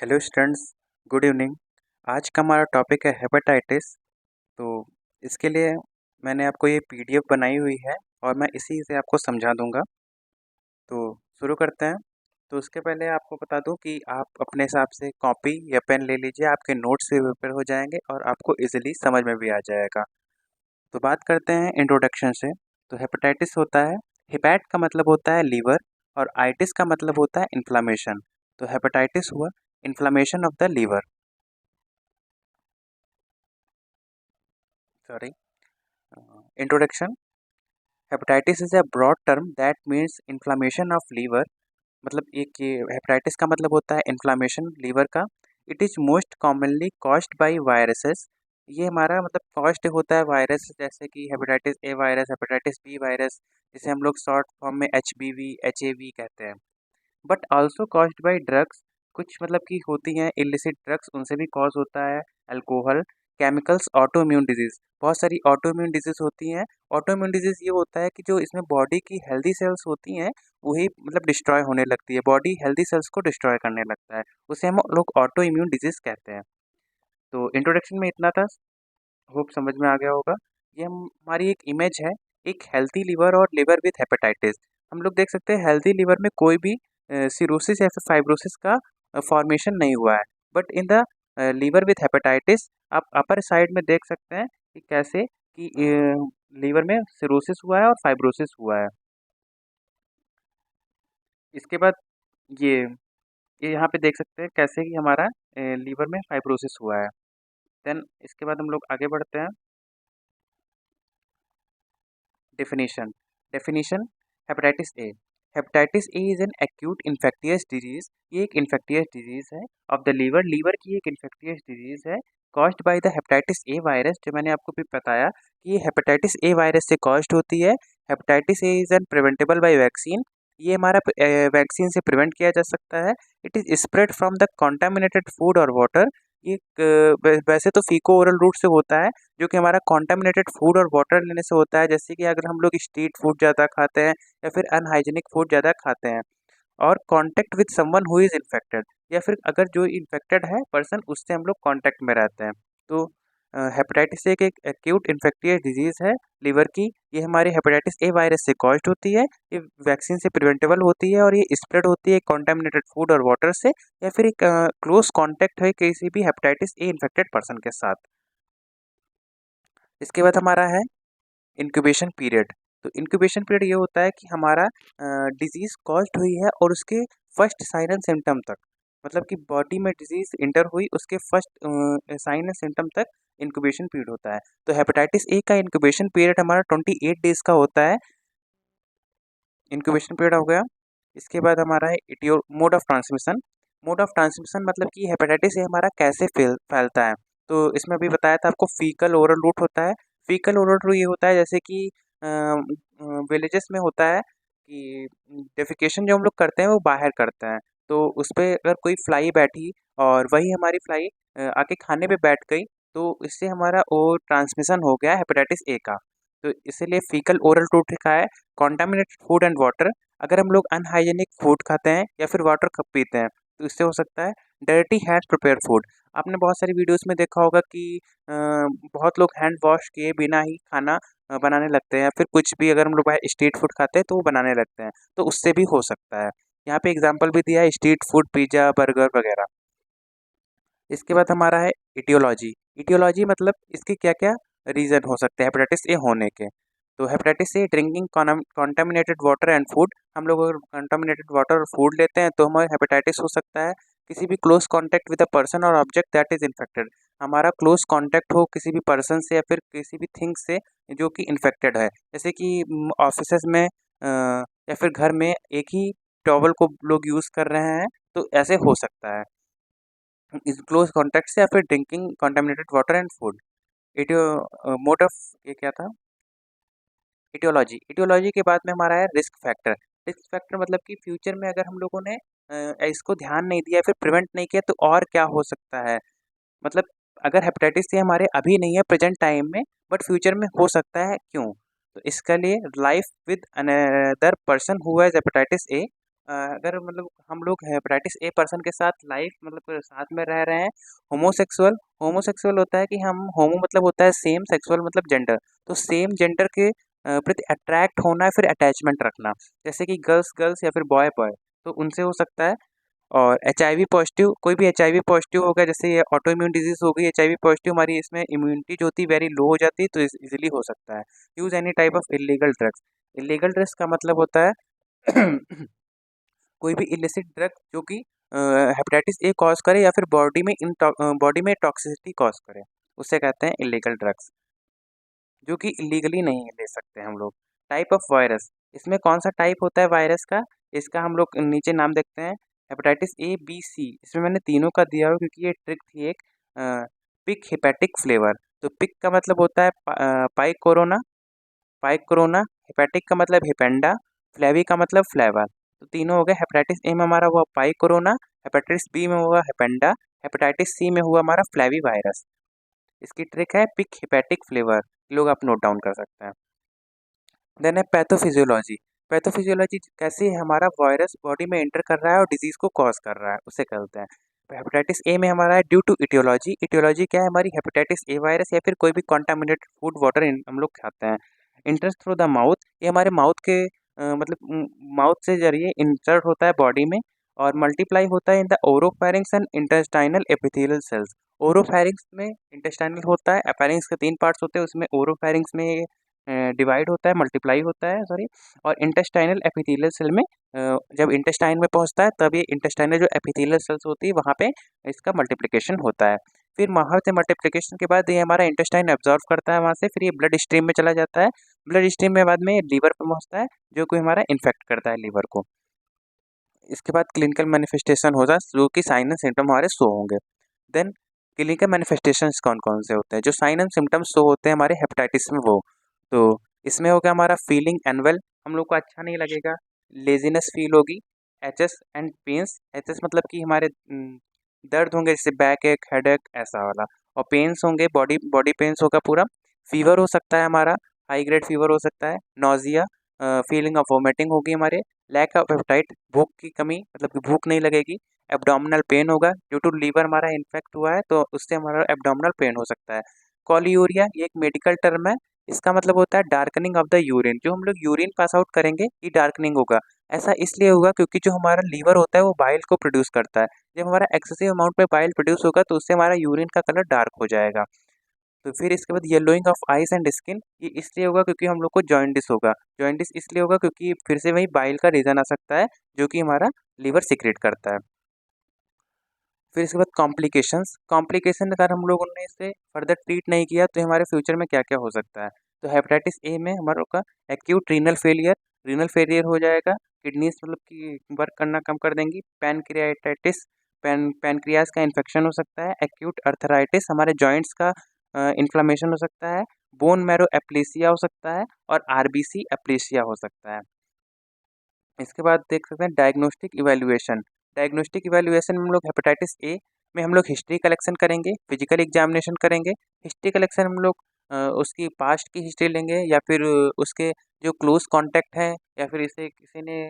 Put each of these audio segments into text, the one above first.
Hello students, good evening. आज का हमारा टॉपिक है हेपेटाइटिस। तो इसके लिए मैंने आपको ये पीडीएफ बनाई हुई है और मैं इसी से आपको समझा दूंगा। तो शुरू करते हैं। तो उसके पहले आपको बता दूं कि आप अपने हिसाब से कॉपी या पेन ले लीजिए, आपके नोट्स भी प्रिपेयर हो जाएंगे और आपको इजीली समझ में भी आ जाएगा। तो बात करते हैं इंट्रोडक्शन से। तो हेपेटाइटिस होता है, हेपैट का मतलब होता है लीवर और आइटिस का मतलब होता है इन्फ्लामेशन। तो हेपेटाइटिस हुआ inflammation of the liver. Sorry. Introduction. Hepatitis is a broad term that means inflammation of liver. मतलब एक ये हेपेटाइटिस का मतलब होता है इन्फ्लामेशन लीवर का। It is most commonly caused by viruses. ये हमारा मतलब कॉज्ड होता है वायरस, जैसे कि hepatitis A virus, hepatitis B virus, जिसे हम लोग शॉर्ट फॉर्म में HBV HAV कहते हैं। But also caused by drugs. कुछ मतलब कि होती हैं इलिसिट ड्रग्स, उनसे भी कॉज होता है। Alcohol, chemicals, auto immune disease, बहुत सारी ऑटो इम्यून डिजीज होती हैं। ऑटो इम्यून डिजीज ये होता है कि जो इसमें बॉडी की हेल्दी सेल्स होती हैं वही मतलब डिस्ट्रॉय होने लगती है, बॉडी हेल्दी सेल्स को डिस्ट्रॉय करने लगता है, उसे हम लोग ऑटो इम्यून डिजीज कहते हैं। तो इंट्रोडक्शन में इतना था, होप समझ में आ गया होगा। ये हमारी एक इमेज है, एक हेल्थी लिवर और लिवर विथ हेपेटाइटिस। हम लोग देख सकते हैं हेल्थी लिवर में कोई भी सिरोसिस या फिर फाइब्रोसिस का फॉर्मेशन नहीं हुआ है। But in the liver with hepatitis आप अपर साइड में देख सकते हैं कि कैसे कि लीवर में सिरोसिस हुआ है और फाइब्रोसिस हुआ है। इसके बाद ये ये यहाँ पे देख सकते हैं कैसे कि हमारा लीवर में फाइब्रोसिस हुआ है। देन इसके बाद हम लोग आगे बढ़ते हैं। Definition. Definition. Hepatitis A. Hepatitis A is an acute infectious disease. ये एक इन्फेक्टियस डिजीज है ऑफ द लीवर, लीवर की एक इन्फेक्टियस डिजीज है caused by the hepatitis A virus. जो मैंने आपको भी बताया कि ये हेपेटाइटिस ए वायरस से कॉज्ड होती है। Hepatitis A is an preventable by vaccine. ये हमारा वैक्सीन से प्रिवेंट किया जा सकता है। It is spread from the contaminated food और वाटर। ये वैसे तो फीको ओरल रूट से होता है, जो कि हमारा कॉन्टामिनेटेड फूड और वाटर लेने से होता है। जैसे कि अगर हम लोग स्ट्रीट फूड ज़्यादा खाते हैं या फिर अनहाइजीनिक फूड ज़्यादा खाते हैं, और contact with someone who is infected, या फिर अगर जो इन्फेक्टेड है पर्सन उससे हम लोग कांटेक्ट में रहते हैं। तो हेपेटाइटिस एक एक्यूट इन्फेक्टियस डिजीज़ है लीवर की। ये हमारी हेपेटाइटिस ए वायरस से कॉज्ड होती है। ये वैक्सीन से प्रिवेंटेबल होती है और ये स्प्रेड होती है कॉन्टामिनेटेड फूड और वाटर से, या फिर एक क्लोज कॉन्टैक्ट है किसी भी हेपेटाइटिस ए इन्फेक्टेड पर्सन के साथ। इसके बाद हमारा है इंक्यूबेशन पीरियड। तो इंक्यूबेशन पीरियड ये होता है कि हमारा डिजीज़ कॉज्ड हुई है और उसके फर्स्ट साइन एंड सिम्टम तक, मतलब कि बॉडी में डिजीज़ इंटर हुई उसके फर्स्ट साइन एंड सिम्टम तक इंक्यूबेशन पीरियड होता है। तो हेपेटाइटिस ए का इंक्यूबेशन पीरियड हमारा 28 डेज का होता है। इंक्यूबेशन पीरियड हो गया। इसके बाद हमारा है इटियो mode of transmission. Mode of transmission मतलब कि हेपेटाइटिस ए हमारा कैसे फैलता है। तो इसमें अभी बताया था आपको, फीकल ओरल रूट होता है। फीकल ओरल रूट ये होता है जैसे कि विलेजेस में होता है कि डेफिकेशन जो हम लोग करते हैं वो बाहर करते हैं। तो उस पर अगर कोई फ्लाई बैठी और वही हमारी फ्लाई आके खाने पे बैठ गई, तो इससे हमारा वो ट्रांसमिशन हो गया हेपेटाइटिस ए का। तो इसीलिए फीकल ओरल रूट लिखा है। कॉन्टामिनेटेड फूड एंड वाटर, अगर हम लोग अनहाइजेनिक फूड खाते हैं या फिर वाटर कप पीते हैं तो इससे हो सकता है। डर्टी हैंड प्रिपेयर फूड, आपने बहुत सारी वीडियोस में देखा होगा कि बहुत लोग हैंड वॉश किए बिना ही खाना बनाने लगते हैं, या फिर कुछ भी अगर हम लोग स्ट्रीट फूड खाते हैं तो वो बनाने लगते हैं, तो उससे भी हो सकता है। यहाँ पे एग्जाम्पल भी दिया है, स्ट्रीट फूड, पिज्ज़ा, बर्गर वगैरह। इसके बाद हमारा है इटियोलॉजी। इटियोलॉजी मतलब इसके क्या क्या रीज़न हो सकते हैं हेपेटाइटिस ए होने के। तो hepatitis A drinking contaminated water and food, हम लोग अगर कॉन्टामिनेटेड वाटर और फूड लेते हैं तो हमें हेपेटाइटिस हो सकता है। किसी भी close contact with a person और ऑब्जेक्ट दैट इज इन्फेक्टेड, हमारा क्लोज कॉन्टैक्ट हो किसी भी पर्सन से या फिर किसी भी थिंग से जो कि इन्फेक्टेड है। जैसे कि ऑफिस में या फिर घर में एक ही टॉवल को लोग यूज़ कर रहे हैं, तो ऐसे हो सकता है इस क्लोज कॉन्टैक्ट से, या फिर drinking contaminated water and food. इटियो मोड ऑफ ये क्या था, इटियोलॉजी। इटियोलॉजी के बाद में हमारा है रिस्क फैक्टर। रिस्क फैक्टर मतलब कि फ्यूचर में अगर हम लोगों ने इसको ध्यान नहीं दिया फिर प्रिवेंट नहीं किया तो और क्या हो सकता है। मतलब अगर हेपेटाइटिस से हमारे अभी नहीं है प्रेजेंट टाइम में, बट फ्यूचर में हो सकता है, क्यों? तो इसके लिए life with another person who has hepatitis A, अगर मतलब हम लोग हेपेटाइटिस ए पर्सन के साथ लाइफ मतलब साथ में रह रहे हैं, होमोसेक्सुअल होमोसेक्सुअल होता है कि हम होमो मतलब होता है सेम, सेक्सुअल मतलब जेंडर, तो सेम जेंडर के प्रति अट्रैक्ट होना है, फिर अटैचमेंट रखना, जैसे कि गर्ल्स गर्ल्स या फिर बॉय बॉय, तो उनसे हो सकता है। और एचआईवी पॉजिटिव, कोई भी एचआईवी पॉजिटिव हो गया, जैसे ये ऑटो इम्यून डिजीज हो गई, एचआईवी पॉजिटिव, हमारी इसमें इम्यूनिटी जो होती है वेरी लो हो जाती है, तो इजीली हो सकता है। Use any type of illegal drugs. Illegal drugs का मतलब होता है कोई भी इलिसिट ड्रग जो कि हेपेटाइटिस ए कॉज करे या फिर बॉडी में टॉक्सिसिटी कॉज करे, उसे कहते हैं इलीगल ड्रग्स, जो कि इलीगली नहीं ले सकते हम लोग। टाइप ऑफ वायरस, इसमें कौन सा टाइप होता है वायरस का, इसका हम लोग नीचे नाम देखते हैं। हेपेटाइटिस ए बी सी, इसमें मैंने तीनों का दिया हुआ क्योंकि ये ट्रिक थी एक। पिक हेपेटिक फ्लेवर, तो पिक का मतलब होता है पाइक कोरोना, पाइक कोरोना। हेपेटिक का मतलब हेपेंडा, फ्लेवी का मतलब फ्लेवर। तो तीनों हो गए। हेपेटाइटिस ए में हमारा हुआ पाइक कोरोना, हेपेटाइटिस बी में हुआ हेपेंडा, हेपेटाइटिस सी में हुआ हमारा फ्लेवी वायरस। इसकी ट्रिक है पिक हेपेटिक फ्लेवर, लोग आप नोट डाउन कर सकते हैं। देन है पैथोफिजियोलॉजी। पैथोफिजियोलॉजी कैसे है, हमारा वायरस बॉडी में एंटर कर रहा है और डिजीज को कॉज कर रहा है, उसे कहते हैं। हेपेटाइटिस ए में हमारा है ड्यू टू इटियोलॉजी। इटियोलॉजी क्या है, हमारी हेपेटाइटिस ए वायरस या फिर कोई भी कॉन्टामिनेटेड फूड वाटर हम लोग खाते हैं। इंटर्स थ्रू द माउथ, ये हमारे माउथ के मतलब माउथ से जरिए इंसर्ट होता है बॉडी में, और मल्टीप्लाई होता है in the oropharynx and intestinal epithelial cells. Oropharynx में इंटेस्टाइनल होता है, अफेरिंग्स के 3 पार्ट्स होते हैं, उसमें ओरोफैरिंग्स में डिवाइड होता है, मल्टीप्लाई होता है, सॉरी। और इंटेस्टाइनल एपिथेलियल सेल में जब इंटेस्टाइन में पहुंचता है तब ये इंटेस्टाइनल जो एपिथेलियल सेल्स होती है वहाँ पे इसका मल्टीप्लिकेशन होता है। फिर वहाँ से मल्टीप्लिकेशन के बाद ये हमारा इंटेस्टाइन एब्जॉर्व करता है, वहाँ से फिर ये ब्लड स्ट्रीम में चला जाता है। ब्लड स्ट्रीम में बाद में लीवर पे पहुँचता है, जो कि हमारा इन्फेक्ट करता है लीवर को। इसके बाद क्लिनिकल मैनिफेस्टेशन होता है, जो कि साइन एंड सिम्टम हमारे शो होंगे। देन क्लिनिकल मैनिफेस्टेशंस कौन कौन से होते हैं, जो साइन एंड सिम्टम्स शो होते हैं हमारे हेपेटाइटिस में वो, तो इसमें हो गया हमारा फीलिंग एनवेल, हम लोग को अच्छा नहीं लगेगा, लेजीनेस फील होगी, एचएस एंड पेन्स, एचएस मतलब कि हमारे दर्द होंगे, जैसे बैक एक, हेड एक, ऐसा वाला। और पेन्स होंगे, बॉडी बॉडी पेन्स होगा पूरा। फीवर हो सकता है हमारा, हाई ग्रेड फीवर हो सकता है। नोजिया, फीलिंग ऑफ वोमिटिंग होगी हमारे। लैक ऑफ एपेटाइट, भूख की कमी, मतलब कि भूख नहीं लगेगी। एब्डोमिनल पेन होगा, ड्यू टू लीवर हमारा इन्फेक्ट हुआ है तो उससे हमारा एब्डोमिनल पेन हो सकता है। कॉलीयूरिया, ये एक मेडिकल टर्म है, इसका मतलब होता है डार्कनिंग ऑफ द यूरिन, जो हम लोग यूरिन पास आउट करेंगे ये डार्कनिंग होगा। ऐसा इसलिए होगा क्योंकि जो हमारा लीवर होता है वो बाइल को प्रोड्यूस करता है, जब हमारा एक्सेसिव अमाउंट में बाइल प्रोड्यूस होगा तो उससे हमारा यूरिन का कलर डार्क हो जाएगा। तो फिर इसके बाद yellowing of eyes and skin, ये इसलिए होगा क्योंकि हम लोग को जॉइंटिस होगा। जॉइंटिस इसलिए होगा क्योंकि फिर से वही बाइल का रीजन आ सकता है, जो कि हमारा लीवर सीक्रेट करता है। फिर इसके बाद कॉम्प्लिकेशंस, कॉम्प्लिकेशन अगर हम लोगों ने इसे फर्दर ट्रीट नहीं किया तो हमारे फ्यूचर में क्या क्या हो सकता है। तो हेपेटाइटिस ए में हमारे का एक्यूट रीनल फेलियर हो जाएगा, किडनीज मतलब कि वर्क करना कम कर देंगी। पैनक्रियाटाइटिस, पैनक्रियाज का इन्फेक्शन हो सकता है। एक्यूट अर्थराइटिस, हमारे जॉइंट्स का इन्फ्लामेशन हो सकता है। बोन मैरो एप्लेसिया हो सकता है, और आरबीसी एप्लेसिया हो सकता है। इसके बाद देख सकते हैं डायग्नोस्टिक इवैल्यूएशन। डायग्नोस्टिक इवैल्यूएशन में हम लोग हेपेटाइटिस ए में हम लोग हिस्ट्री कलेक्शन करेंगे, फिजिकल एग्जामिनेशन करेंगे। हिस्ट्री कलेक्शन हम लोग उसकी पास्ट की हिस्ट्री लेंगे, या फिर उसके जो क्लोज कांटेक्ट है, या फिर इसे किसी ने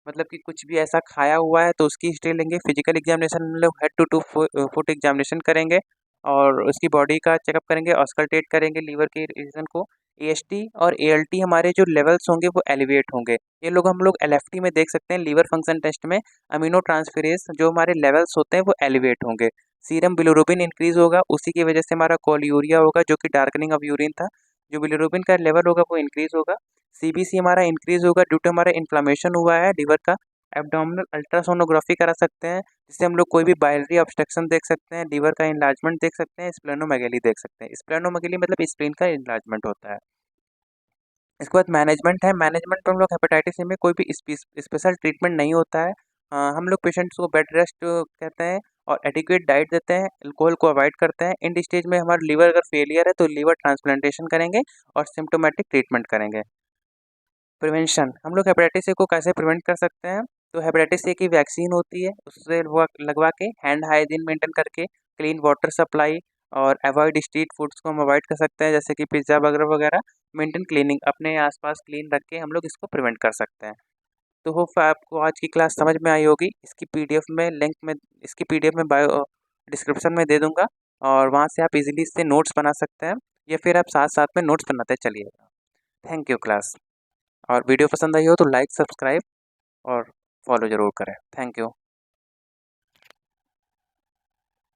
मतलब कि कुछ भी ऐसा खाया हुआ है तो उसकी हिस्ट्री लेंगे। फिजिकल एग्जामिनेशन में हम लोग head to to foot examination करेंगे, और उसकी बॉडी का चेकअप करेंगे, ऑस्कल्टेट करेंगे लीवर के रीजन को। एएसटी और एएलटी हमारे जो लेवल्स होंगे वो एलिवेट होंगे। ये लोग हम लोग एलएफटी में देख सकते हैं, लीवर फंक्शन टेस्ट में अमीनो ट्रांसफेरेज जो हमारे लेवल्स होते हैं वो एलिवेट होंगे। सीरम बिलिरुबिन इंक्रीज होगा, उसी की वजह से हमारा कोलियूरिया होगा, जो कि डार्कनिंग ऑफ यूरिन था। जो बिलिरुबिन का लेवल होगा वो इंक्रीज होगा। सीबीसी हमारा इंक्रीज होगा ड्यू टू हमारा इन्फ्लामेशन हुआ है लीवर का। एब्डोमिनल अल्ट्रासोनोग्राफी करा सकते हैं, जिससे हम लोग कोई भी बाइलरी ऑब्स्ट्रक्शन देख सकते हैं, लीवर का इन्लार्जमेंट देख सकते हैं, स्प्लेनोमेगेली देख सकते हैं। स्प्लेनोमेगेली मतलब स्प्लीन का इन्लार्जमेंट होता है। इसके बाद मैनेजमेंट है। मैनेजमेंट में हम लोग हेपेटाइटिस ए में कोई भी स्पेशल ट्रीटमेंट नहीं होता है। हम लोग पेशेंट्स को बेड रेस्ट कहते हैं, और एडिक्वेट डाइट देते हैं, अल्कोहल को अवॉइड करते हैं। एंड स्टेज में हमारा लीवर अगर फेलियर है तो लीवर ट्रांसप्लांटेशन करेंगे और सिम्टोमेटिक ट्रीटमेंट करेंगे। प्रिवेंशन, हम लोग हेपेटाइटिस ए को कैसे प्रिवेंट कर सकते हैं। तो हेपेटाइटिस ए की वैक्सीन होती है, उससे लगवा के हैंड हाइजीन मेंटेन करके, क्लीन वाटर सप्लाई, और अवॉइड स्ट्रीट फूड्स को हम अवॉइड कर सकते हैं, जैसे कि पिज्ज़ा बर्गर वगैरह। मेंटेन क्लीनिंग, अपने आसपास क्लीन रख के हम लोग इसको प्रिवेंट कर सकते हैं। तो होप आपको आज की क्लास समझ में आई होगी। इसकी पीडीएफ में बायो डिस्क्रिप्शन में दे दूंगा और वहाँ से आप इजीली इससे नोट्स बना सकते हैं या फिर आप साथ साथ में नोट्स बनाते चलिएगा। Thank you class. और वीडियो पसंद आई हो तो लाइक, सब्सक्राइब और फॉलो ज़रूर करें। Thank you.